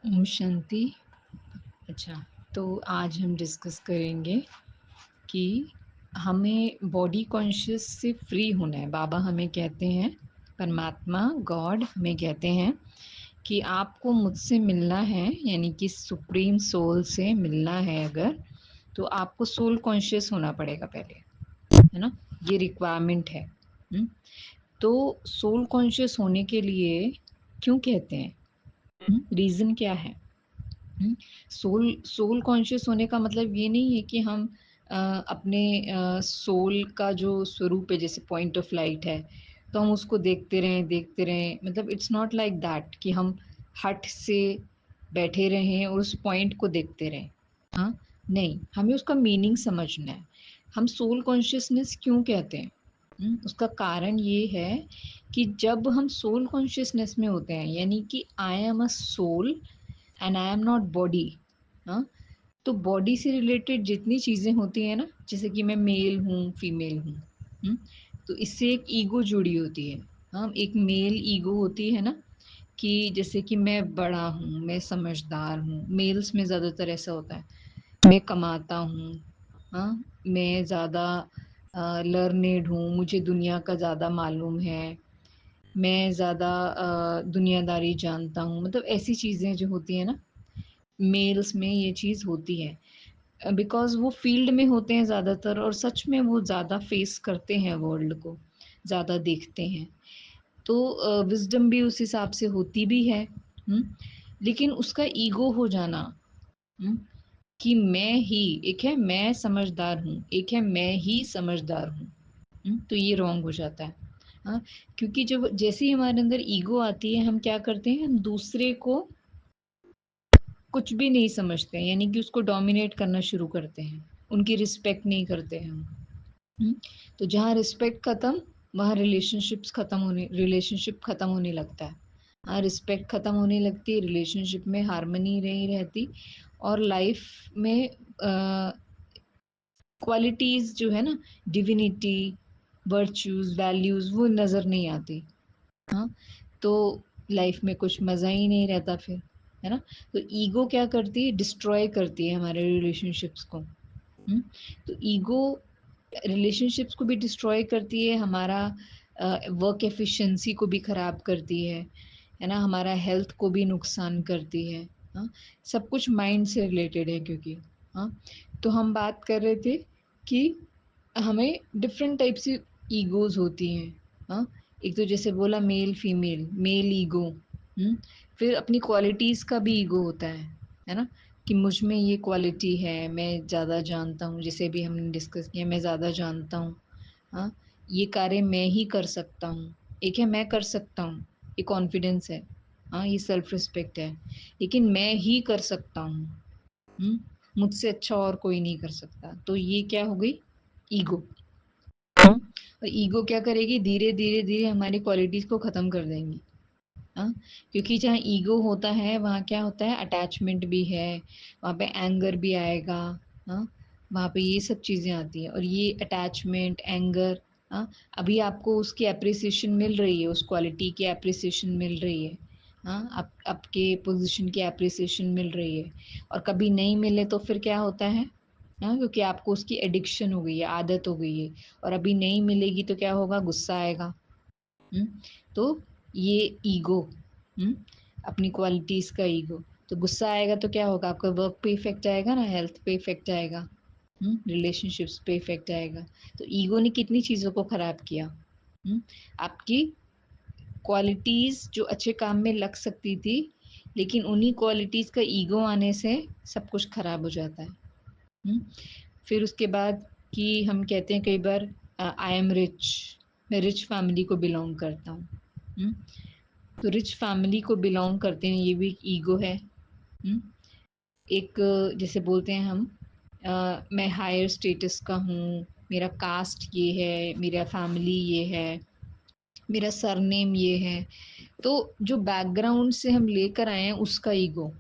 ओम शांति। अच्छा, तो आज हम डिस्कस करेंगे कि हमें बॉडी कॉन्शियस से फ्री होना है। बाबा हमें कहते हैं, परमात्मा गॉड हमें कहते हैं कि आपको मुझसे मिलना है, यानी कि सुप्रीम सोल से मिलना है अगर, तो आपको सोल कॉन्शियस होना पड़ेगा पहले, है ना। ये रिक्वायरमेंट है। तो सोल कॉन्शियस होने के लिए क्यों कहते हैं, रीज़न क्या है? सोल सोल कॉन्शियस होने का मतलब ये नहीं है कि हम अपने सोल का जो स्वरूप है, जैसे पॉइंट ऑफ लाइट है, तो हम उसको देखते रहें, मतलब इट्स नॉट लाइक दैट कि हम हट से बैठे रहें और उस पॉइंट को देखते रहें। हाँ, नहीं, हमें उसका मीनिंग समझना है। हम सोल कॉन्शियसनेस क्यों कहते हैं? उसका कारण ये है कि जब हम सोल कॉन्शियसनेस में होते हैं, यानी कि I am a soul and I am not body. हाँ, तो बॉडी से रिलेटेड जितनी चीज़ें होती हैं ना, जैसे कि मैं मेल हूँ, फीमेल हूँ, तो इससे एक ईगो जुड़ी होती है। हाँ, एक मेल ईगो होती है ना, कि जैसे कि मैं बड़ा हूँ, मैं समझदार हूँ, मेल्स में ज़्यादातर ऐसा होता है। मैं कमाता हूँ, हाँ, मैं ज़्यादा लर्नेड हूँ, मुझे दुनिया का ज़्यादा मालूम है, मैं ज़्यादा दुनियादारी जानता हूँ, मतलब ऐसी चीज़ें जो होती हैं ना, मेल्स में ये चीज़ होती है। बिकॉज़ वो फील्ड में होते हैं ज़्यादातर, और सच में वो ज़्यादा फेस करते हैं वर्ल्ड को, ज़्यादा देखते हैं। तो विज़डम भी उस हिसाब से होती भी है। हुँ? लेकिन उसका ईगो हो जाना, हुँ? कि मैं ही, एक है मैं समझदार हूँ, एक है मैं ही समझदार हूँ। तो ये रॉन्ग हो जाता है। हाँ, क्योंकि जब जैसे ही हमारे अंदर ईगो आती है, हम क्या करते हैं, हम दूसरे को कुछ भी नहीं समझते हैं, यानी कि उसको डोमिनेट करना शुरू करते हैं, उनकी रिस्पेक्ट नहीं करते हैं हम। हुँ, तो जहाँ रिस्पेक्ट खत्म, वहाँ रिलेशनशिप खत्म होने लगता है। हाँ, रिस्पेक्ट खत्म होने लगती है, रिलेशनशिप में हार्मनी नहीं रहती, और लाइफ में क्वालिटीज़ जो है ना, डिविनिटी, वर्च्यूज़, वैल्यूज़, वो नज़र नहीं आती। हाँ, तो लाइफ में कुछ मज़ा ही नहीं रहता फिर, है ना। तो ईगो क्या करती है, डिस्ट्रॉय करती है हमारे रिलेशनशिप्स को। तो ईगो रिलेशनशिप्स को भी डिस्ट्रॉय करती है, हमारा वर्क एफिशिएंसी को भी ख़राब करती है ना, हमारा हेल्थ को भी नुकसान करती है। हाँ, सब कुछ माइंड से रिलेटेड है, क्योंकि हाँ, तो हम बात कर रहे थे कि हमें डिफरेंट टाइप से ईगोज़ होती हैं। हाँ, एक तो जैसे बोला मेल फीमेल, मेल ईगो, फिर अपनी क्वालिटीज़ का भी ईगो होता है ना, कि मुझ में ये क्वालिटी है, मैं ज़्यादा जानता हूँ, जैसे भी हमने डिस्कस किया, मैं ज़्यादा जानता हूँ। हाँ, ये कार्य मैं ही कर सकता हूँ। एक है मैं कर सकता हूँ, ये कॉन्फिडेंस है। हाँ, ये सेल्फ रिस्पेक्ट है, लेकिन मैं ही कर सकता हूँ। मुझसे अच्छा और कोई नहीं कर सकता, तो ये क्या हो गई, ईगो। और ईगो क्या करेगी, धीरे धीरे धीरे हमारी क्वालिटीज़ को ख़त्म कर देंगी। हाँ, क्योंकि जहाँ ईगो होता है वहाँ क्या होता है, अटैचमेंट भी है, वहाँ पे एंगर भी आएगा। हाँ, वहाँ पे ये सब चीज़ें आती हैं, और ये अटैचमेंट, एंगर, हाँ, अभी आपको उसकी एप्रिसिएशन मिल रही है, उस क्वालिटी की एप्रिसिएशन मिल रही है। हाँ, आपके पोजीशन की एप्रिसिएशन मिल रही है, और कभी नहीं मिले तो फिर क्या होता है, हाँ, क्योंकि आपको उसकी एडिक्शन हो गई है, आदत हो गई है, और अभी नहीं मिलेगी तो क्या होगा, गुस्सा आएगा। हुँ? तो ये ईगो, हुँ? अपनी क्वालिटीज़ का ईगो, तो गुस्सा आएगा तो क्या होगा, आपका वर्क पे इफ़ेक्ट आएगा ना, हेल्थ पे इफ़ेक्ट आएगा, रिलेशनशिप्स पे इफ़ेक्ट आएगा। तो ईगो ने कितनी चीज़ों को ख़राब किया। आपकी क्वालिटीज़ जो अच्छे काम में लग सकती थी, लेकिन उन्हीं क्वालिटीज़ का ईगो आने से सब कुछ ख़राब हो जाता है। हुँ? फिर उसके बाद कि हम कहते हैं कई बार, आई एम रिच, मैं रिच फैमिली को बिलॉन्ग करता हूँ। हुँ? तो रिच फैमिली को बिलॉन्ग करते हैं, ये भी एक ईगो है। हुँ? एक जैसे बोलते हैं हम, मैं हायर स्टेटस का हूँ, मेरा कास्ट ये है, मेरा फैमिली ये है, मेरा सरनेम ये है। तो जो बैकग्राउंड से हम लेकर आए हैं उसका ईगो,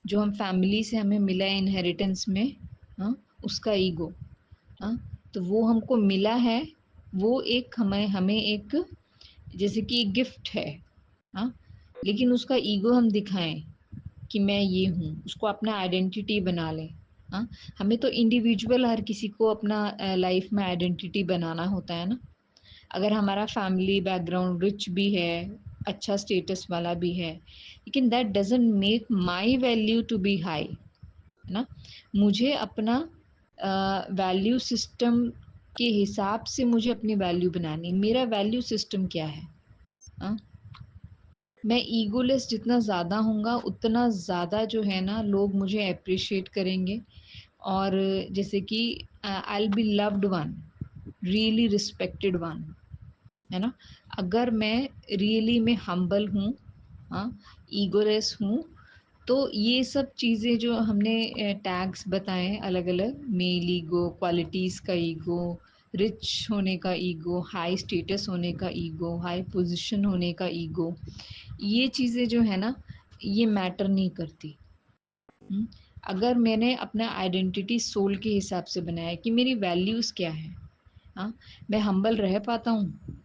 जो हम फैमिली से हमें मिला है इनहेरिटेंस में, हाँ, उसका ईगो, हाँ, तो वो हमको मिला है, वो एक हमें हमें एक जैसे कि एक गिफ्ट है। हाँ, लेकिन उसका ईगो हम दिखाएं कि मैं ये हूँ, उसको अपना आइडेंटिटी बना लें। हाँ, हमें तो इंडिविजुअल हर किसी को अपना लाइफ में आइडेंटिटी बनाना होता है ना। अगर हमारा फैमिली बैकग्राउंड रिच भी है, अच्छा स्टेटस वाला भी है, लेकिन that doesn't make my value to be high, है ना। मुझे अपना वैल्यू सिस्टम के हिसाब से मुझे अपनी वैल्यू बनानी। मेरा वैल्यू सिस्टम क्या है? हाँ, मैं ईगोलेस जितना ज़्यादा होऊंगा उतना ज़्यादा जो है ना लोग मुझे अप्रिशिएट करेंगे। और जैसे कि I will be loved one, really respected one, है ना। अगर मैं रियली में हम्बल हूँ, हाँ, ईगोलेस हूँ, तो ये सब चीज़ें जो हमने टैग्स बताए अलग अलग, मेल ईगो, क्वालिटीज़ का ईगो, रिच होने का ईगो, हाई स्टेटस होने का ईगो, हाई पोजीशन होने का ईगो, ये चीज़ें जो है ना ये मैटर नहीं करती। हम्म, अगर मैंने अपना आइडेंटिटी सोल के हिसाब से बनाया कि मेरी वैल्यूज़ क्या है, हाँ, मैं हम्बल रह पाता हूँ,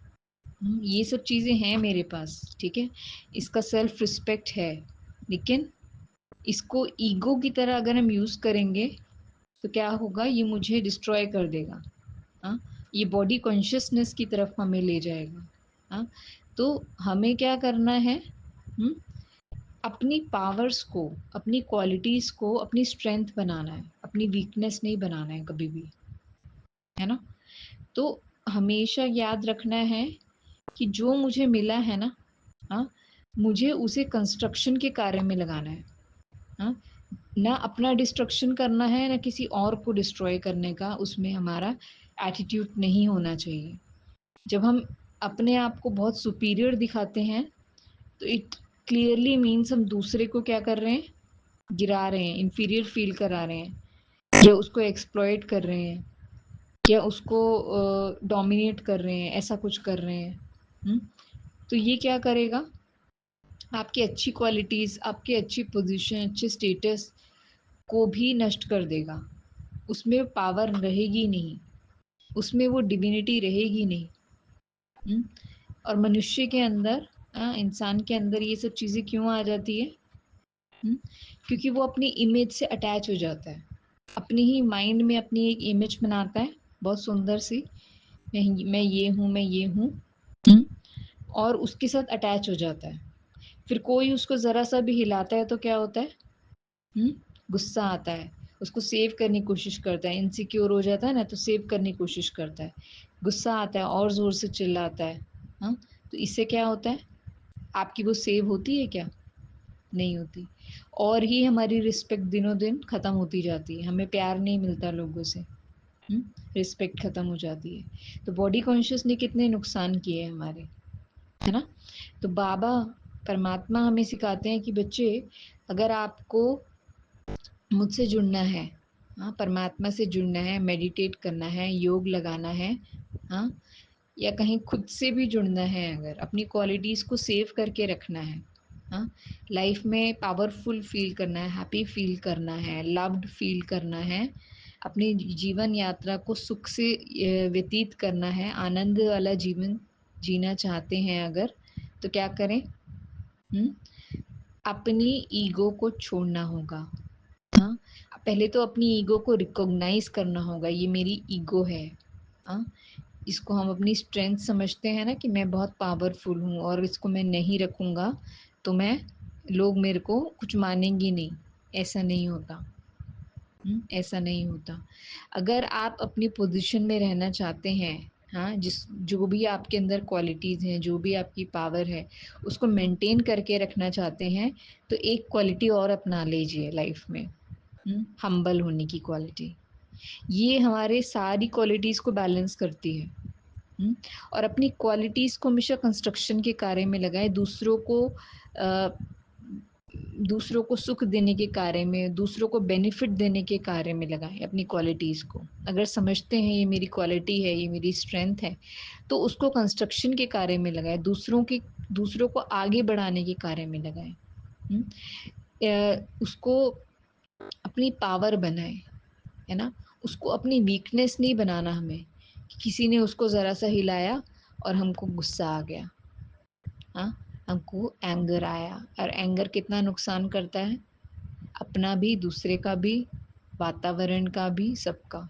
ये सब चीज़ें हैं मेरे पास, ठीक है, इसका सेल्फ रिस्पेक्ट है, लेकिन इसको ईगो की तरह अगर हम यूज़ करेंगे तो क्या होगा, ये मुझे डिस्ट्रॉय कर देगा। हाँ, ये बॉडी कॉन्शियसनेस की तरफ हमें ले जाएगा। हाँ, तो हमें क्या करना है, हम्म, अपनी पावर्स को, अपनी क्वालिटीज़ को अपनी स्ट्रेंथ बनाना है, अपनी वीकनेस नहीं बनाना है कभी भी, है ना। तो हमेशा याद रखना है कि जो मुझे मिला है ना, हाँ, मुझे उसे कंस्ट्रक्शन के कार्य में लगाना है। हाँ, ना अपना डिस्ट्रक्शन करना है ना किसी और को डिस्ट्रॉय करने का उसमें हमारा एटीट्यूड नहीं होना चाहिए। जब हम अपने आप को बहुत सुपीरियर दिखाते हैं तो इट क्लियरली मीन्स हम दूसरे को क्या कर रहे हैं, गिरा रहे हैं, इंफीरियर फील करा रहे हैं, या उसको एक्सप्लॉइट कर रहे हैं, या उसको डोमिनेट कर रहे हैं, ऐसा कुछ कर रहे हैं। हुँ? तो ये क्या करेगा, आपकी अच्छी क्वालिटीज़, आपकी अच्छी पोजीशन, अच्छे स्टेटस को भी नष्ट कर देगा। उसमें पावर रहेगी नहीं, उसमें वो डिविनिटी रहेगी नहीं। हुँ? और मनुष्य के अंदर, इंसान के अंदर ये सब चीज़ें क्यों आ जाती है? हुँ? क्योंकि वो अपनी इमेज से अटैच हो जाता है। अपनी ही माइंड में अपनी एक इमेज बनाता है, बहुत सुंदर सी, मैं ये हूँ, मैं ये हूँ। हुँ? और उसके साथ अटैच हो जाता है। फिर कोई उसको ज़रा-सा भी हिलाता है तो क्या होता है? हुँ? गुस्सा आता है। उसको सेव करने की कोशिश करता है, इनसिक्योर हो जाता है ना तो सेव करने की कोशिश करता है। गुस्सा आता है और ज़ोर से चिल्लाता है। हाँ? तो इससे क्या होता है? आपकी वो सेव होती है क्या? नहीं होती। और ही हमारी रिस्पेक्ट दिनों-दिन ख़त्म होती जाती है। हमें प्यार नहीं मिलता लोगों से। हुँ? रिस्पेक्ट ख़त्म हो जाती है। तो बॉडी कॉन्शियस ने कितने नुकसान किए हमारे, है ना? तो बाबा परमात्मा हमें सिखाते हैं कि बच्चे, अगर आपको मुझसे जुड़ना है, हाँ, परमात्मा से जुड़ना है, मेडिटेट करना है, योग लगाना है, हाँ, या कहीं खुद से भी जुड़ना है, अगर अपनी क्वालिटीज़ को सेव करके रखना है, हाँ, लाइफ में पावरफुल फील करना है, हैप्पी फील करना है, लव्ड फील करना है, अपनी जीवन यात्रा को सुख से व्यतीत करना है, आनंद वाला जीवन जीना चाहते हैं अगर, तो क्या करें? हुँ? अपनी ईगो को छोड़ना होगा। हाँ, पहले तो अपनी ईगो को रिकॉग्नाइज करना होगा, ये मेरी ईगो है। हाँ, इसको हम अपनी स्ट्रेंथ समझते हैं ना कि मैं बहुत पावरफुल हूँ और इसको मैं नहीं रखूँगा तो मैं, लोग मेरे को कुछ मानेंगे नहीं। ऐसा नहीं होता। ऐसा नहीं होता। अगर आप अपनी पोजीशन में रहना चाहते हैं, हाँ, जो भी आपके अंदर क्वालिटीज़ हैं, जो भी आपकी पावर है, उसको मेंटेन करके रखना चाहते हैं, तो एक क्वालिटी और अपना लीजिए लाइफ में, हम्बल होने की क्वालिटी। ये हमारे सारी क्वालिटीज़ को बैलेंस करती है। हुँ, और अपनी क्वालिटीज़ को हमेशा कंस्ट्रक्शन के कार्य में लगाएँ, दूसरों को सुख देने के कार्य में, दूसरों को बेनिफिट देने के कार्य में लगाएँ अपनी क्वालिटीज़ को। अगर समझते हैं ये मेरी क्वालिटी है, ये मेरी स्ट्रेंथ है, तो उसको कंस्ट्रक्शन के कार्य में लगाएँ, दूसरों को आगे बढ़ाने के कार्य में लगाएँ। हुँ, उसको अपनी पावर बनाएँ, है ना? उसको अपनी वीकनेस नहीं बनाना हमें, कि किसी ने उसको ज़रा-सा हिलाया और हमको गुस्सा आ गया। हाँ? हमको एंगर आया, और एंगर कितना नुकसान करता है, अपना भी, दूसरे का भी, वातावरण का भी, सबका,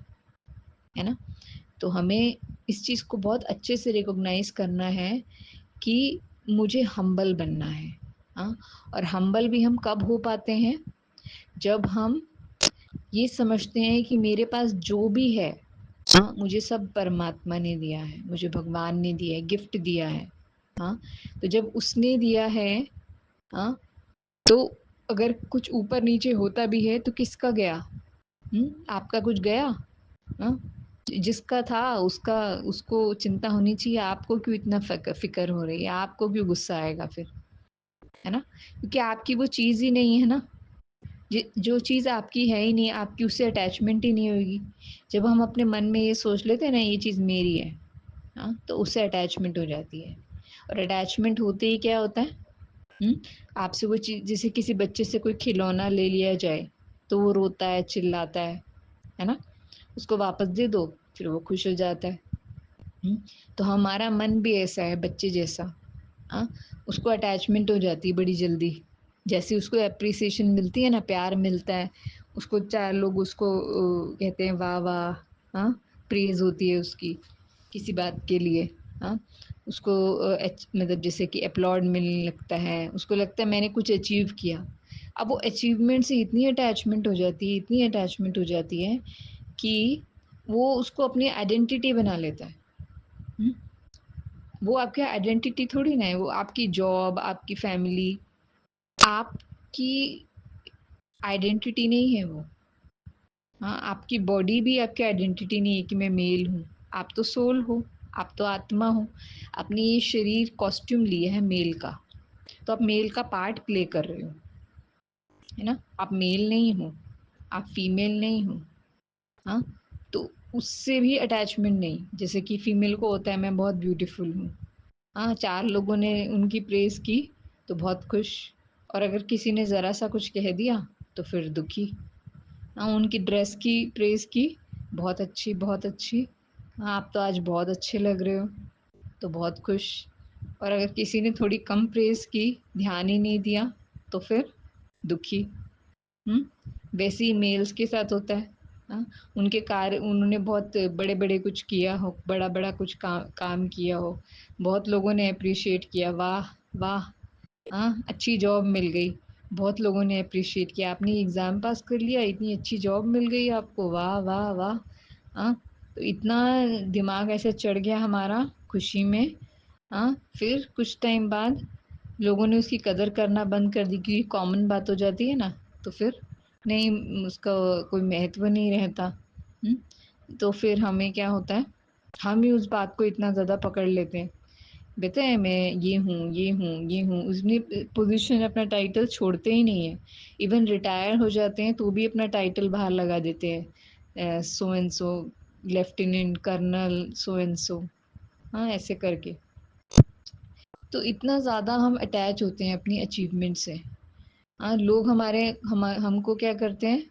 है ना? तो हमें इस चीज़ को बहुत अच्छे से रिकॉग्नाइज करना है कि मुझे हम्बल बनना है। हाँ, और हम्बल भी हम कब हो पाते हैं, जब हम ये समझते हैं कि मेरे पास जो भी है, हाँ, मुझे सब परमात्मा ने दिया है, मुझे भगवान ने दिया है, गिफ्ट दिया है। हाँ, तो जब उसने दिया है, हाँ, तो अगर कुछ ऊपर नीचे होता भी है तो किसका गया? आपका कुछ गया? हाँ, जिसका था उसका, उसको चिंता होनी चाहिए, आपको क्यों इतना फिक्र हो रही है, आपको क्यों गुस्सा आएगा फिर, है ना? क्योंकि आपकी वो चीज़ ही नहीं है ना। जो चीज़ आपकी है ही नहीं, आपकी उससे अटैचमेंट ही नहीं होगी। जब हम अपने मन में ये सोच लेते हैं ना ये चीज़ मेरी है, हाँ, तो उससे अटैचमेंट हो जाती है। और अटैचमेंट होते ही क्या होता है, हुँ? आपसे वो चीज़, जैसे किसी बच्चे से कोई खिलौना ले लिया जाए, तो वो रोता है, चिल्लाता है ना? उसको वापस दे दो, फिर वो खुश हो जाता है। हुँ? तो हमारा मन भी ऐसा है, बच्चे जैसा, हाँ? उसको अटैचमेंट हो जाती है बड़ी जल्दी। जैसे उसको एप्रिसिएशन मिलती है ना, प्यार मिलता है, उसको 4 लोग उसको कहते हैं वाह वाह, हाँ? प्रेज़ होती है उसकी किसी बात के लिए, हाँ? उसको मतलब जैसे कि अपलॉड मिलने लगता है, उसको लगता है मैंने कुछ अचीव किया। अब वो अचीवमेंट से इतनी अटैचमेंट हो जाती है, इतनी अटैचमेंट हो जाती है कि वो उसको अपनी आइडेंटिटी बना लेता है। हुँ? वो आपकी आइडेंटिटी थोड़ी ना है, वो आपकी जॉब, आपकी फैमिली, आपकी आइडेंटिटी नहीं है वो। हाँ, आपकी बॉडी भी आपकी आइडेंटिटी नहीं है कि मैं मेल हूँ। आप तो सोल हो, आप तो आत्मा हो। आपने ये शरीर कॉस्ट्यूम लिया है मेल का, तो आप मेल का पार्ट प्ले कर रहे हो, है ना? आप मेल नहीं हो, आप फीमेल नहीं हो। हाँ, तो उससे भी अटैचमेंट नहीं, जैसे कि फीमेल को होता है मैं बहुत ब्यूटीफुल हूँ। हाँ, 4 लोगों ने उनकी प्रेज़ की तो बहुत खुश, और अगर किसी ने ज़रा सा कुछ कह दिया तो फिर दुखी। हाँ, उनकी ड्रेस की प्रेज़ की, बहुत अच्छी, बहुत अच्छी। हाँ, आप तो आज बहुत अच्छे लग रहे हो, तो बहुत खुश। और अगर किसी ने थोड़ी कम प्रेज़ की, ध्यान ही नहीं दिया, तो फिर दुखी। हुँ? वैसे ही मेल्स के साथ होता है। हाँ, उनके कार्य, उन्होंने बहुत बड़े-बड़े कुछ किया हो, बड़ा-बड़ा कुछ काम किया हो, बहुत लोगों ने एप्रिशिएट किया, वाह! वाह! हाँ, अच्छी जॉब मिल गई, बहुत लोगों ने एप्रिशिएट किया, आपने एग्ज़ाम पास कर लिया, इतनी अच्छी जॉब मिल गई आपको, वाह! वाह! वाह! हाँ, तो इतना दिमाग ऐसे चढ़ गया हमारा खुशी में, हाँ, फिर कुछ टाइम बाद लोगों ने उसकी कदर करना बंद कर दी, क्योंकि कॉमन बात हो जाती है ना, तो फिर नहीं, उसका कोई महत्व नहीं रहता। हुँ? तो फिर हमें क्या होता है, हम ही उस बात को इतना ज़्यादा पकड़ लेते हैं। कहते हैं मैं ये हूँ, ये हूँ, ये हूँ, उसमें पोज़ीशन, अपना टाइटल छोड़ते ही नहीं है। इवन रिटायर हो जाते हैं तो भी अपना टाइटल बाहर लगा देते हैं, so and so, lieutenant colonel so and so, हाँ, ऐसे करके। तो इतना ज़्यादा हम अटैच होते हैं अपनी अचीवमेंट से। हाँ, लोग हमको क्या करते हैं,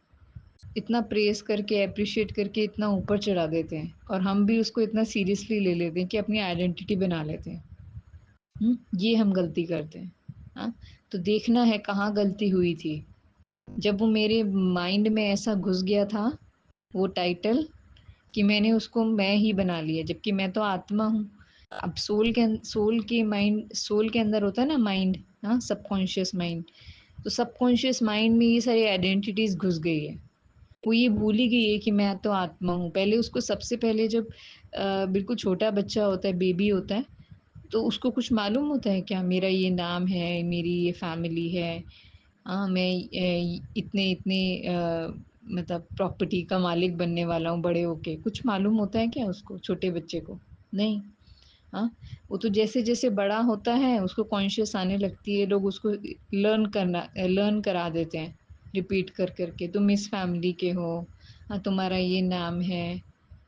इतना प्रेज़ करके, एप्रिशिएट करके इतना ऊपर चढ़ा देते हैं, और हम भी उसको इतना सीरियसली ले लेते हैं कि अपनी आइडेंटिटी बना लेते हैं। ये हम गलती करते हैं। हाँ, तो देखना है कहाँ गलती हुई थी। जब वो मेरे माइंड में ऐसा घुस गया था, वो टाइटल, कि मैंने उसको मैं ही बना लिया, जबकि मैं तो आत्मा हूँ। अब सोल के अंदर होता है ना माइंड, हाँ, सबकॉन्शियस माइंड। तो सबकॉन्शियस माइंड में ये सारी आइडेंटिटीज घुस गई है। वो ये भूल ही गई है कि मैं तो आत्मा हूँ। पहले उसको, सबसे पहले जब बिल्कुल छोटा बच्चा होता है, बेबी होता है, तो उसको कुछ मालूम होता है क्या, मेरा ये नाम है, मेरी ये फैमिली है, हाँ, मैं इतने इतने मतलब प्रॉपर्टी का मालिक बनने वाला हूँ बड़े होके, कुछ मालूम होता है क्या उसको, छोटे बच्चे को? नहीं। हाँ, वो तो जैसे जैसे बड़ा होता है उसको कॉन्शियस आने लगती है, लोग उसको लर्न करा देते हैं, रिपीट कर करके, तुम इस फैमिली के हो, हाँ, तुम्हारा ये नाम है,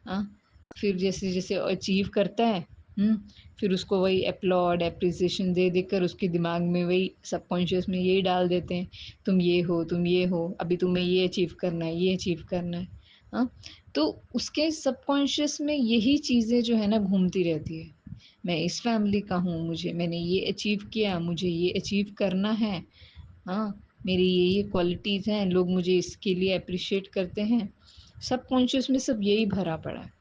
हाँ। फिर जैसे जैसे अचीव करता है, हम्म, फिर उसको वही अपलॉड, एप्रिसिएशन दे देकर उसके दिमाग में वही सबकॉन्शियस में यही डाल देते हैं, तुम ये हो, तुम ये हो, अभी तुम्हें ये अचीव करना है, ये अचीव करना है। हाँ, तो उसके सबकॉन्शियस में यही चीज़ें जो है ना घूमती रहती है। मैं इस फैमिली का हूँ, मैंने ये अचीव किया, मुझे ये अचीव करना है। हाँ, मेरी ये क्वालिटीज़ हैं, लोग मुझे इसके लिए अप्रिशिएट करते हैं। सबकॉन्शियस में सब यही भरा पड़ा है।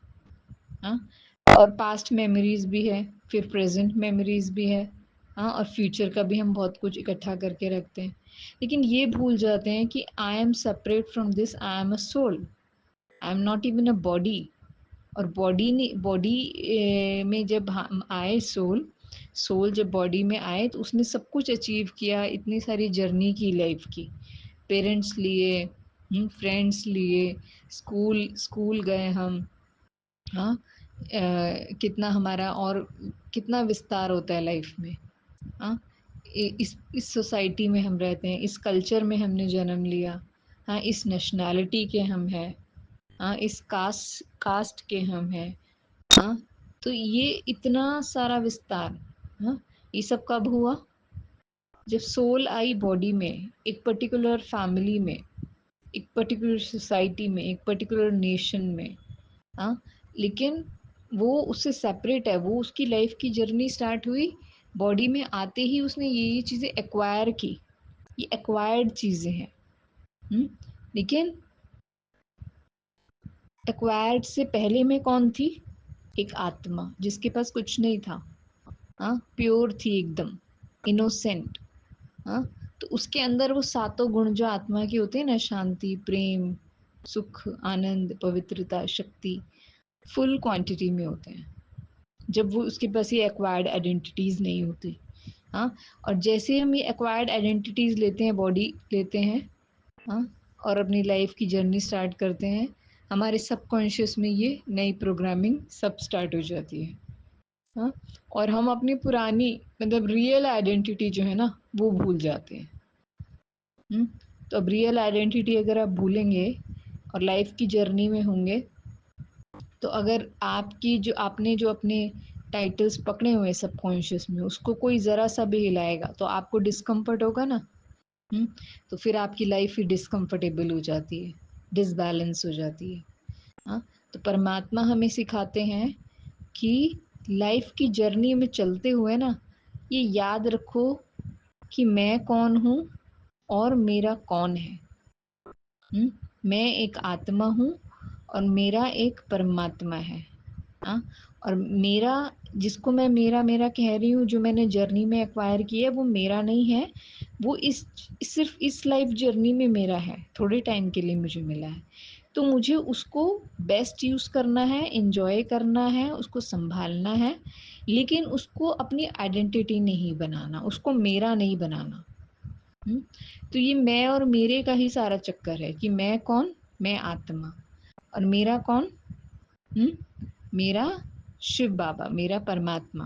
हाँ, और पास्ट मेमोरीज भी है, फिर प्रेजेंट मेमोरीज भी है। हाँ, और फ्यूचर का भी हम बहुत कुछ इकट्ठा करके रखते हैं, लेकिन ये भूल जाते हैं कि I am separate from this, I am a soul, I am not even a body. और बॉडी में जब हम आए, सोल सोल जब बॉडी में आए तो उसने सब कुछ अचीव किया, इतनी सारी जर्नी की लाइफ की, पेरेंट्स लिए, फ्रेंड्स लिए, स्कूल स्कूल गए हम। हाँ, कितना हमारा और कितना विस्तार होता है लाइफ में। हाँ, इस सोसाइटी में हम रहते हैं, इस कल्चर में हमने जन्म लिया। हाँ, इस नेशनैलिटी के हम हैं। हाँ, इस कास्ट के हम हैं। हाँ, तो ये इतना सारा विस्तार। हाँ, ये सब कब हुआ? जब सोल आई बॉडी में, एक पर्टिकुलर फैमिली में, एक पर्टिकुलर सोसाइटी में, एक पर्टिकुलर नेशन में। हाँ, लेकिन वो उससे सेपरेट है, वो उसकी लाइफ की जर्नी स्टार्ट हुई बॉडी में आते ही उसने ये चीज़ें एक्वायर की। ये एक्वायर्ड चीज़ें हैं। हम्म, लेकिन एक्वायर्ड से पहले में कौन थी? एक आत्मा जिसके पास कुछ नहीं था। हाँ, प्योर थी एकदम, इनोसेंट। हाँ, तो उसके अंदर वो सातों गुण जो आत्मा के होते हैं ना, शांति, प्रेम, सुख, आनंद, पवित्रता, शक्ति, फुल क्वांटिटी में होते हैं, जब वो उसके पास ये एक्वायर्ड आइडेंटिटीज नहीं होती। हाँ, और जैसे हम ये एक्वायर्ड आइडेंटिटीज लेते हैं, बॉडी लेते हैं, हाँ, और अपनी लाइफ की जर्नी स्टार्ट करते हैं, हमारे सबकॉन्शियस में ये नई प्रोग्रामिंग सब स्टार्ट हो जाती है। हाँ, और हम अपनी पुरानी, मतलब रियल आइडेंटिटी जो है ना, वो भूल जाते हैं। तो अब रियल आइडेंटिटी अगर आप भूलेंगे और लाइफ की जर्नी में होंगे, तो अगर आपकी जो अपने टाइटल्स पकड़े हुए हैं सबकॉन्शियस में, उसको कोई ज़रा सा भी हिलाएगा तो आपको डिस्कम्फर्ट होगा ना। हम्म, तो फिर आपकी लाइफ ही डिस्कम्फर्टेबल हो जाती है, डिसबैलेंस हो जाती है। हाँ, तो परमात्मा हमें सिखाते हैं कि लाइफ की जर्नी में चलते हुए ना, ये याद रखो कि मैं कौन हूँ और मेरा कौन है। मैं एक आत्मा हूँ और मेरा एक परमात्मा है। हाँ, और मेरा, जिसको मैं मेरा मेरा कह रही हूँ, जो मैंने जर्नी में एक्वायर किया है, वो मेरा नहीं है। वो सिर्फ इस लाइफ जर्नी में मेरा है, थोड़े टाइम के लिए मुझे मिला है। तो मुझे उसको बेस्ट यूज़ करना है, इंजॉय करना है, उसको संभालना है, लेकिन उसको अपनी आइडेंटिटी नहीं बनाना, उसको मेरा नहीं बनाना। हुँ? तो ये मैं और मेरे का ही सारा चक्कर है कि मैं कौन? मैं आत्मा। और मेरा कौन? हुँ? मेरा शिव बाबा, मेरा परमात्मा।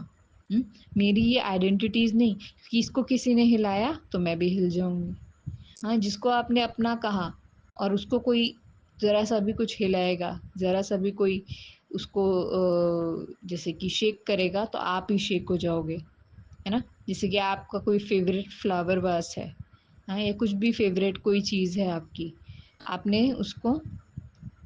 हुँ? मेरी ये आइडेंटिटीज़ नहीं कि इसको किसी ने हिलाया तो मैं भी हिल जाऊँगी। हाँ, जिसको आपने अपना कहा और उसको कोई ज़रा सा भी कुछ हिलाएगा, ज़रा सा भी कोई उसको जैसे कि शेक करेगा तो आप ही शेक हो जाओगे, है ना? जैसे कि आपका कोई फ़ेवरेट फ्लावर वास है, हाँ, या कुछ भी फ़ेवरेट कोई चीज़ है आपकी, आपने उसको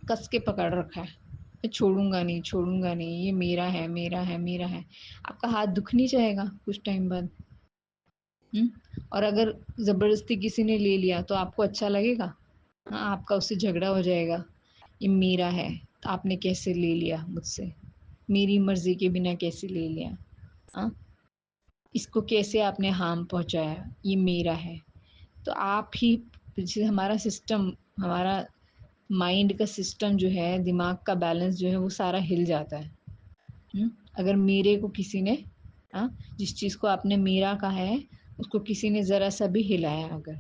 कस के पकड़ रखा है, मैं छोड़ूँगा नहीं, छोड़ूँगा नहीं, ये मेरा है, मेरा है, मेरा है। आपका हाथ दुख नहीं जाएगा कुछ टाइम बाद? और अगर ज़बरदस्ती किसी ने ले लिया तो आपको अच्छा लगेगा? हाँ, आपका उससे झगड़ा हो जाएगा, ये मेरा है, तो आपने कैसे ले लिया मुझसे? मेरी मर्ज़ी के बिना कैसे ले लिया? हाँ, इसको कैसे आपने हार्म पहुँचाया? ये मेरा है। तो आप ही, जैसे हमारा सिस्टम, हमारा माइंड का सिस्टम जो है, दिमाग का बैलेंस जो है, वो सारा हिल जाता है। अगर मेरे को किसी ने, हाँ, जिस चीज़ को आपने मेरा कहा है, उसको किसी ने ज़रा सा भी हिलाया अगर,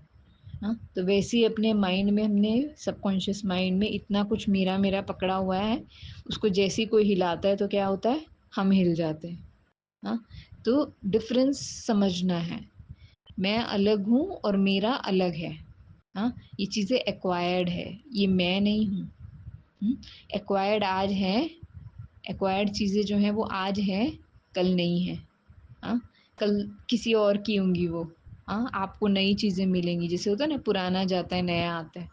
हाँ, तो वैसे ही अपने माइंड में हमने, सबकॉन्शियस माइंड में इतना कुछ मेरा मेरा पकड़ा हुआ है, उसको जैसे ही कोई हिलाता है तो क्या होता है? हम हिल जाते हैं। हाँ, तो डिफरेंस समझना है, मैं अलग हूँ और मेरा अलग है। हाँ, ये चीज़ें एक्वायर्ड है, ये मैं नहीं हूँ। एक्वायर्ड आज है, एक्वायर्ड चीज़ें जो हैं वो आज हैं, कल नहीं है। हाँ, कल किसी और की होंगी वो। हाँ, आपको नई चीज़ें मिलेंगी, जैसे होता है ना, पुराना जाता है नया आता है।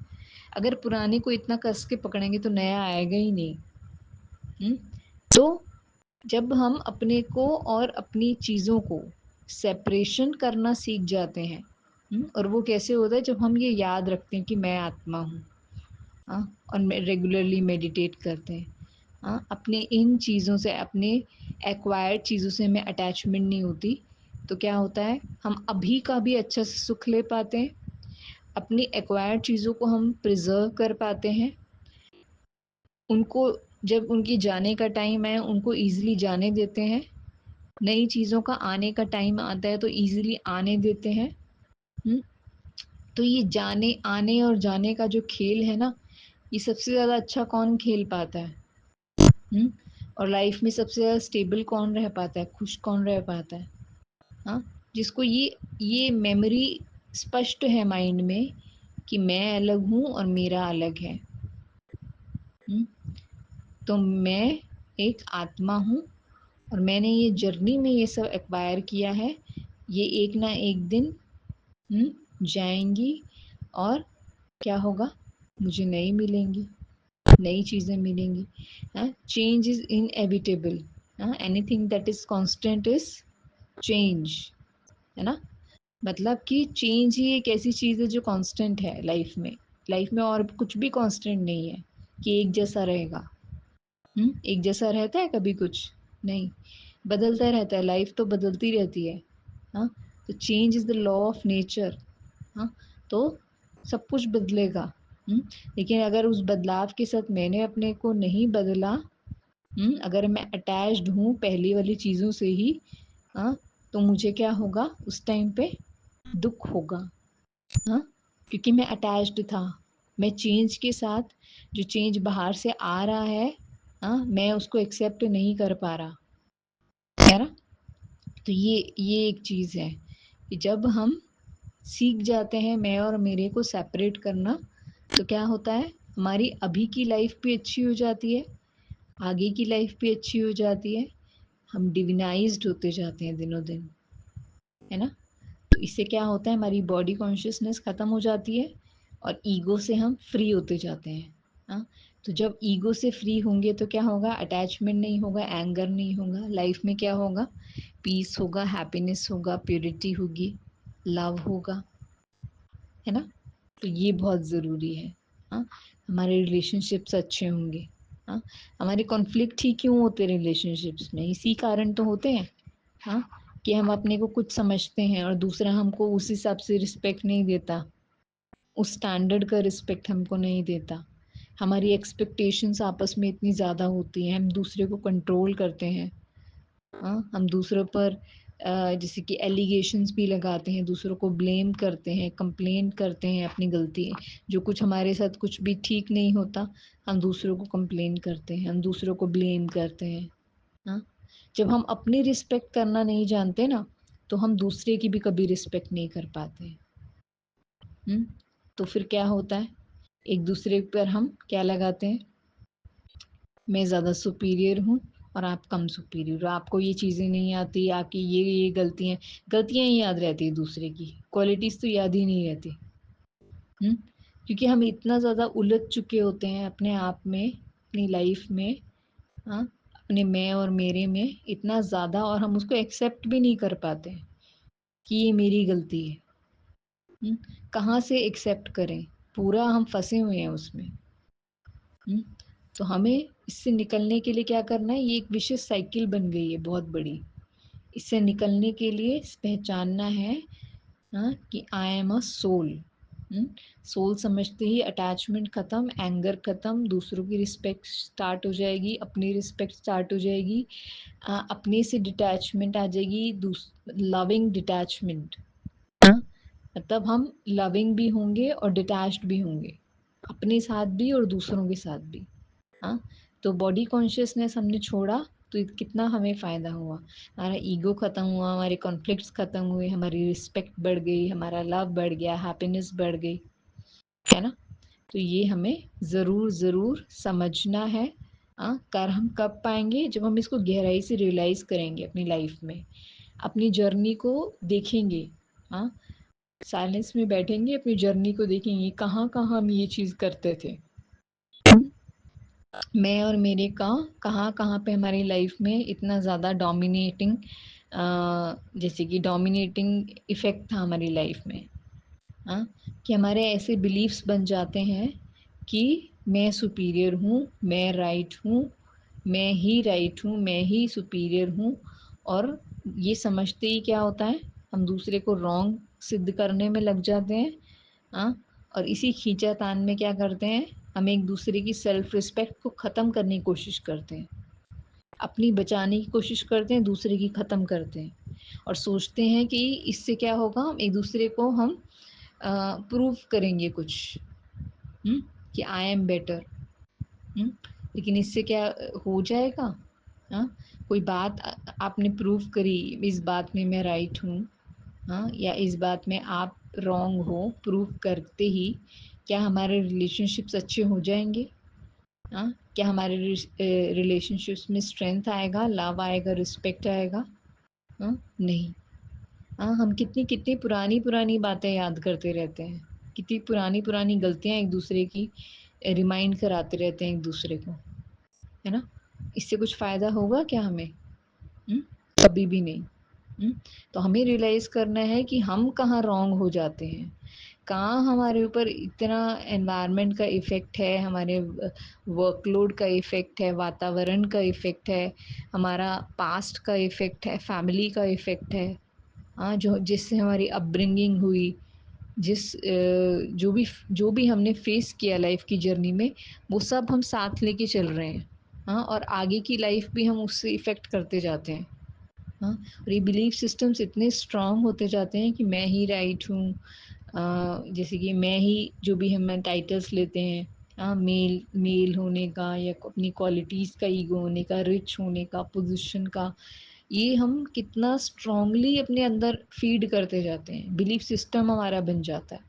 अगर पुराने को इतना कस के पकड़ेंगे तो नया आएगा ही नहीं। तो जब हम अपने को और अपनी चीज़ों को सेपरेशन करना सीख जाते हैं, और वो कैसे होता है जब हम ये याद रखते हैं कि मैं आत्मा हूँ, और रेगुलरली मेडिटेट करते हैं, अपने इन चीज़ों से, अपने एक्वायर्ड चीज़ों से हमें अटैचमेंट नहीं होती, तो क्या होता है हम अभी का भी अच्छा से सुख ले पाते हैं, अपनी एक्वायर्ड चीज़ों को हम प्रिजर्व कर पाते हैं, उनको जब उनकी जाने का टाइम है उनको ईजिली जाने देते हैं, नई चीज़ों का आने का टाइम आता है तो ईजिली आने देते हैं। हुँ? तो ये जाने आने और जाने का जो खेल है ना, ये सबसे ज़्यादा अच्छा कौन खेल पाता है? हुँ? और लाइफ में सबसे ज़्यादा स्टेबल कौन रह पाता है, खुश कौन रह पाता है? हाँ? जिसको ये मेमोरी स्पष्ट है माइंड में कि मैं अलग हूँ और मेरा अलग है। हुँ? तो मैं एक आत्मा हूँ और मैंने ये जर्नी में ये सब एक्वायर किया है, ये एक ना एक दिन जाएंगी और क्या होगा, मुझे नई मिलेंगी, नई चीज़ें मिलेंगी। Change is inevitable, anything that is constant is change, है ना। मतलब कि चेंज ही एक ऐसी चीज़ है जो कांस्टेंट है लाइफ में। लाइफ में और कुछ भी कांस्टेंट नहीं है कि एक जैसा रहेगा। एक जैसा रहता है कभी कुछ? नहीं, बदलता रहता है, लाइफ तो बदलती रहती है। हाँ, तो change is the law of nature. हाँ, तो सब कुछ बदलेगा। लेकिन अगर उस बदलाव के साथ मैंने अपने को नहीं बदला, अगर मैं अटैच्ड हूँ पहली वाली चीज़ों से ही, हाँ, तो मुझे क्या होगा उस टाइम पे? दुख होगा। हाँ, क्योंकि मैं अटैच्ड था। मैं चेंज के साथ, जो चेंज बाहर से आ रहा है, मैं उसको एक्सेप्ट नहीं कर पा रहा, है ना। तो ये एक चीज़ है कि जब हम सीख जाते हैं मैं और मेरे को सेपरेट करना, तो क्या होता है, हमारी अभी की लाइफ भी अच्छी हो जाती है, आगे की लाइफ भी अच्छी हो जाती है, हम डिविनाइज्ड होते जाते हैं दिनों दिन, है ना। तो इससे क्या होता है, हमारी बॉडी कॉन्शियसनेस ख़त्म हो जाती है और ईगो से हम फ्री होते जाते हैं। हाँ, तो जब ईगो से फ्री होंगे तो क्या होगा, अटैचमेंट नहीं होगा, एंगर नहीं होगा, लाइफ में क्या होगा, पीस होगा, हैप्पीनेस होगा, प्योरिटी होगी, लव होगा, है ना। तो ये बहुत ज़रूरी है। हाँ, हमारे रिलेशनशिप्स अच्छे होंगे। हाँ, हमारे कॉन्फ्लिक्ट ही क्यों होते रिलेशनशिप्स में, इसी कारण तो होते हैं। हाँ, कि हम अपने को कुछ समझते हैं और दूसरा हमको उस हिसाब से रिस्पेक्ट नहीं देता, उस स्टैंडर्ड का रिस्पेक्ट हमको नहीं देता, हमारी एक्सपेक्टेशंस आपस में इतनी ज़्यादा होती हैं, हम दूसरे को कंट्रोल करते हैं। हाँ, हम दूसरों पर जैसे कि एलिगेशंस भी लगाते हैं, दूसरों को ब्लेम करते हैं, कंप्लेंट करते हैं अपनी गलती, जो कुछ हमारे साथ कुछ भी ठीक नहीं होता, हम दूसरों को कंप्लेन करते हैं, हम दूसरों को ब्लेम करते हैं। हाँ, जब हम अपनी रिस्पेक्ट करना नहीं जानते ना, तो हम दूसरे की भी कभी रिस्पेक्ट नहीं कर पाते। तो फिर क्या होता है, एक दूसरे पर हम क्या लगाते हैं, मैं ज़्यादा सुपीरियर हूँ और आप कम सुपीरियर हो, आपको ये चीज़ें नहीं आती, आपकी ये गलतियाँ ही याद रहती है, दूसरे की क्वालिटीज़ तो याद ही नहीं रहती। क्योंकि हम इतना ज़्यादा उलझ चुके होते हैं अपने आप में, अपनी लाइफ में, हाँ, अपने मैं और मेरे में इतना ज़्यादा, और हम उसको एक्सेप्ट भी नहीं कर पाते कि ये मेरी गलती है। कहाँ से एक्सेप्ट करें, पूरा हम फंसे हुए हैं उसमें। तो हमें इससे निकलने के लिए क्या करना है, ये एक विशेष साइकिल बन गई है बहुत बड़ी, इससे निकलने के लिए पहचानना है, कि I am a soul. Soul समझते ही अटैचमेंट ख़त्म, एंगर ख़त्म, दूसरों की रिस्पेक्ट स्टार्ट हो जाएगी, अपनी रिस्पेक्ट स्टार्ट हो जाएगी, अपने से डिटैचमेंट आ जाएगी, लविंग डिटैचमेंट। मतलब हम लविंग भी होंगे और डिटैच्ड भी होंगे, अपने साथ भी और दूसरों के साथ भी। हाँ, तो बॉडी कॉन्शियसनेस हमने छोड़ा, तो कितना हमें फ़ायदा हुआ, हमारा ईगो ख़त्म हुआ, हमारे कॉन्फ्लिक्ट्स ख़त्म हुए, हमारी रिस्पेक्ट बढ़ गई, हमारा लव बढ़ गया, हैप्पीनेस बढ़ गई, है ना। तो ये हमें ज़रूर ज़रूर समझना है। कर हम कब पाएंगे, जब हम इसको गहराई से रियलाइज़ करेंगे अपनी लाइफ में, अपनी जर्नी को देखेंगे। हाँ, साइलेंस में बैठेंगे, अपनी जर्नी को देखेंगे, कहाँ कहाँ हम ये चीज़ करते थे। मैं और मेरे का कहाँ कहाँ पे हमारी लाइफ में इतना ज़्यादा डोमिनेटिंग, जैसे कि डोमिनेटिंग इफ़ेक्ट था हमारी लाइफ में। हाँ, कि हमारे ऐसे बिलीव्स बन जाते हैं कि मैं सुपीरियर हूँ, मैं राइट हूँ, मैं ही राइट हूँ, मैं ही सुपीरियर हूँ। और ये समझते ही क्या होता है, हम दूसरे को रॉन्ग सिद्ध करने में लग जाते हैं। हाँ, और इसी खींचातान में क्या करते हैं, हम एक दूसरे की सेल्फ रिस्पेक्ट को ख़त्म करने की कोशिश करते हैं, अपनी बचाने की कोशिश करते हैं, दूसरे की ख़त्म करते हैं। और सोचते हैं कि इससे क्या होगा, हम एक दूसरे को हम प्रूव करेंगे कुछ, हुँ? कि आई एम बेटर, हुँ? लेकिन इससे क्या हो जाएगा? हाँ? कोई बात आपने प्रूव करी, इस बात में मैं राइट हूँ, हाँ? या इस बात में आप रॉन्ग हो, प्रूव करते ही क्या हमारे रिलेशनशिप्स अच्छे हो जाएँगे? हाँ? क्या हमारे रिलेशनशिप्स में स्ट्रेंथ आएगा, लव आएगा, रिस्पेक्ट आएगा? हाँ? नहीं। हाँ, हम कितनी-कितनी पुरानी-पुरानी बातें याद करते रहते हैं। कितनी पुरानी-पुरानी गलतियाँ एक-दूसरे की रिमाइंड कराते रहते हैं एक-दूसरे को, है ना? इससे कुछ फ़ायदा होगा क्या हमें? हुँ? कभी भी नहीं। हुँ? तो हमें रियलाइज़ करना है कि हम कहाँ रॉन्ग हो जाते हैं। कहाँ हमारे ऊपर इतना एनवायरनमेंट का इफ़ेक्ट है, हमारे वर्कलोड का इफ़ेक्ट है, वातावरण का इफ़ेक्ट है, हमारा पास्ट का इफ़ेक्ट है, फैमिली का इफ़ेक्ट है। हाँ, जो जिससे हमारी अपब्रिंगिंग हुई, जो भी हमने फेस किया लाइफ की जर्नी में, वो सब हम साथ लेके चल रहे हैं। हाँ, और आगे की लाइफ भी हम उससे इफ़ेक्ट करते जाते हैं। हाँ, और ये बिलीफ सिस्टम्स इतने स्ट्रॉन्ग होते जाते हैं कि मैं ही राइट हूँ। जैसे कि मैं ही, जो भी हम टाइटल्स लेते हैं, हाँ, मेल मेल होने का या अपनी क्वालिटीज़ का, ईगो होने का, रिच होने का, पोजीशन का, ये हम कितना स्ट्रॉन्गली अपने अंदर फीड करते जाते हैं, बिलीफ सिस्टम हमारा बन जाता है।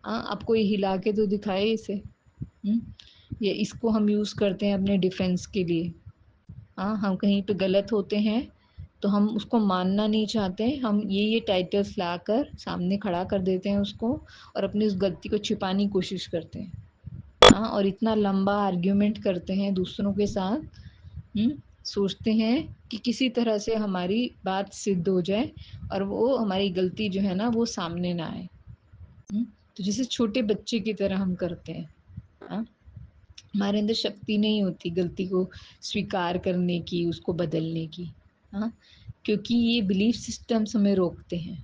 हाँ, अब कोई हिला के तो दिखाए इसे। या इसको हम यूज़ करते हैं अपने डिफेंस के लिए। हाँ, हम कहीं पे गलत होते हैं तो हम उसको मानना नहीं चाहते, हम ये टाइटल्स लाकर सामने खड़ा कर देते हैं उसको, और अपनी उस गलती को छिपाने की कोशिश करते हैं। हाँ, और इतना लंबा आर्ग्यूमेंट करते हैं दूसरों के साथ, सोचते हैं कि किसी तरह से हमारी बात सिद्ध हो जाए और वो हमारी गलती जो है ना वो सामने ना आए। तो जैसे छोटे बच्चे की तरह हम करते हैं। हाँ, हमारे अंदर शक्ति नहीं होती गलती को स्वीकार करने की, उसको बदलने की। हाँ, क्योंकि ये बिलीफ सिस्टम्स हमें रोकते हैं।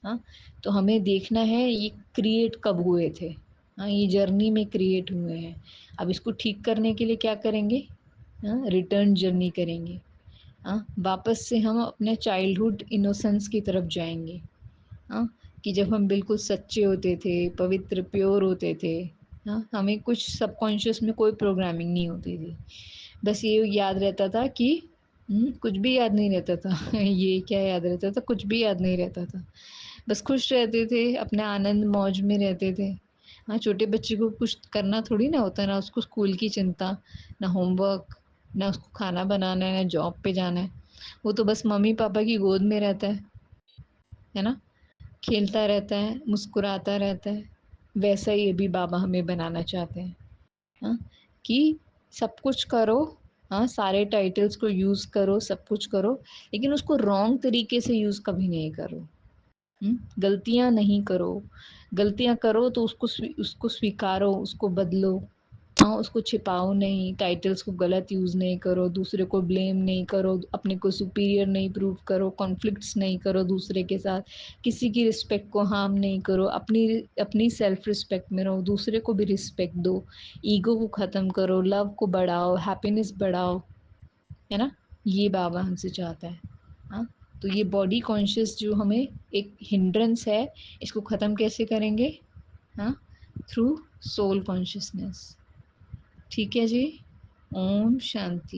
हाँ, तो हमें देखना है ये क्रिएट कब हुए थे। हाँ, ये जर्नी में क्रिएट हुए हैं। अब इसको ठीक करने के लिए क्या करेंगे? हाँ, रिटर्न जर्नी करेंगे। हाँ, वापस से हम अपने चाइल्डहुड इनोसेंस की तरफ जाएँगे। हाँ, कि जब हम बिल्कुल सच्चे होते थे, पवित्र, प्योर होते थे। हाँ, हमें कुछ सबकॉन्शियस में कोई प्रोग्रामिंग नहीं होती थी। बस ये याद रहता था कि कुछ भी याद नहीं रहता था। ये क्या याद रहता था? कुछ भी याद नहीं रहता था। बस खुश रहते थे, अपने आनंद मौज में रहते थे। हाँ, छोटे बच्चे को कुछ करना थोड़ी ना होता है, ना उसको स्कूल की चिंता, ना होमवर्क, ना उसको खाना बनाना है, ना जॉब पे जाना है। वो तो बस मम्मी-पापा की गोद में रहता है ना? खेलता रहता है, मुस्कुराता रहता है। वैसा ही अभी बाबा हमें बनाना चाहते हैं। हाँ, कि सब कुछ करो, हाँ, सारे टाइटल्स को यूज़ करो, सब कुछ करो, लेकिन उसको रॉन्ग तरीके से यूज़ कभी नहीं करो। गलतियाँ नहीं करो। गलतियाँ करो तो उसको स्वीकारो, उसको बदलो। हाँ, उसको छिपाओ नहीं, टाइटल्स को गलत यूज़ नहीं करो, दूसरे को ब्लेम नहीं करो, अपने को सुपीरियर नहीं प्रूव करो, कॉन्फ्लिक्ट्स नहीं करो दूसरे के साथ, किसी की रिस्पेक्ट को हार्म नहीं करो, अपनी अपनी सेल्फ रिस्पेक्ट में रहो, दूसरे को भी रिस्पेक्ट दो, ईगो को ख़त्म करो, लव को बढ़ाओ, हैप्पीनेस बढ़ाओ, है ना? ये बाबा हमसे चाहता है। हाँ, तो ये बॉडी कॉन्शियस जो हमें एक हिंड्रेंस है, इसको ख़त्म कैसे करेंगे? हाँ, थ्रू सोल कॉन्शियसनेस। ठीक है जी। ओम शांति।